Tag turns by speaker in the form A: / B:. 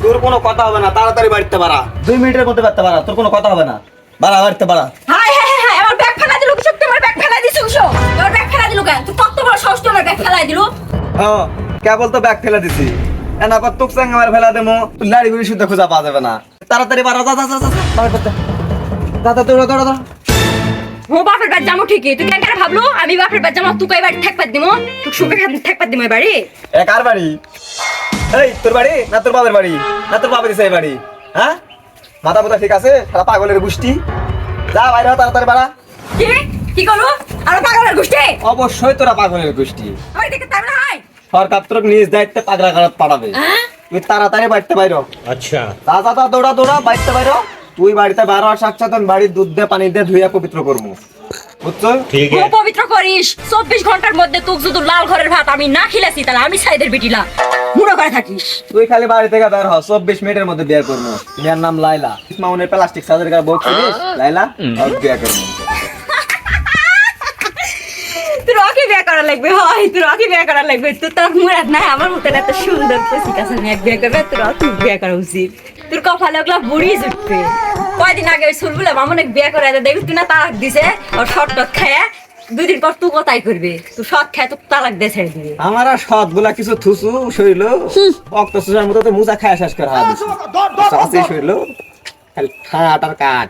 A: তোর কোনো কথা হবে না, তাড়াতাড়ি বাড়িতে বাড়া। 2 মিনিটের মধ্যে বাড়তে বাড়া, তোর কোনো কথা হবে না। বাড়া বাড়িতে বাড়া।
B: হাই হাই হাই, আমার ব্যাগ ফেলা দিল কি সত্যি? আমার ব্যাগ ফেলা দিছিস তো? তোর ব্যাগ ফেলা দিল কেন? তুই কত বড় সাহস তোর ব্যাগ ফেলা দিল?
A: হ্যাঁ, কেবল তো ব্যাগ ফেলে দিছি। এনা পর তোক সঙ্গে আমার ফেলা দেবো, লাড়ি গুড়ি শুদ্ধ খোঁজা পাওয়া যাবে না। তাড়াতাড়ি বাড়া, যা যা যা যা বাড়ি করতে। দাদা দৌড়া দৌড়া দৌড়া।
B: ও বাপের বাড়ি যাবো ঠিকই, তুই কেন ভাবলো আমি বাপের বাড়ি যাবো? তুই কই বাড়ি থাকবার দিমো? তুই সুখে থাকবার দিমো এই বাড়ি?
A: এ কার বাড়ি? এই তোর বাড়ি না তোর বাবার বাড়ি? না তোর বাবা দিছে এই বাড়ি? হ্যাঁ, মাথা মাথা ঠিক আছে? সারা পাগলের গোষ্ঠী, যা বাইরে হ, তাড়াতাড়ি বাড়া।
B: কি কি করলো? আর পাগলের গোষ্ঠী?
A: অবশ্যই তোরা পাগলের গোষ্ঠী।
B: ওই দেখে তাই না হয়?
A: সরকার তোর নিজ দায়িত্বে পাগলা গাড়াত পাঠাবে। তুই তাড়াতাড়ি বাড়িতে বাইরো।
C: अच्छा
A: তা তা তা দৌড়া দৌড়া বাড়িতে বাইরো। তুই বাড়িতে বারো আর সাক্ষাৎ বাড়ির দুধ দিয়ে পানি দিয়ে ধুইয়া পবিত্র করবো, বুঝছো?
C: ठीक
B: ও
C: है
B: পবিত্র করিস 24 ঘন্টার মধ্যে তুই যদি লাল ঘরের ভাত আমি না খিলাছি তাহলে আমি সাইদের বেটিলা মুড়ো করে থাকিস।
A: তুই খালি বাড়ি থেকে বের হ, 24 মিনিটের মধ্যে বিয়ে করবো। মেয়ের নাম লাইলা, মাউনের প্লাস্টিক সার্জারি বউ ছিলিস, লাইলা আর বিয়ে করবো।
B: তুই রকি বিয়ে করা লাগবে, হয় তুই রকি বিয়ে করা লাগবে। তুই তোর মুরাদ নাই আমার মতন এত সুন্দর পসি কাছে এক বিয়ে করবে, তোর রকি বিয়ে করা উচিত। তোর কপালে ওগুলা বুড়ি জুটবে। কয়দিন আগে ওই সুরগুলা মামুন বিয়ে করে দেখবি তুই না তালাক দিছে ওর শর্ট টট খায়, 2 দিন পর তুই কোথায় করবি? তুই শর্ট খায় তুই তালাক দিয়ে ছেড়ে দিবি।
A: আমার আর সৎ গুলা কিছু থুসু শরীর রক্ত সুসার মতো তো মুজা খায় শেষ করে হারা দিছি। শরীর খাট আর কাঠ।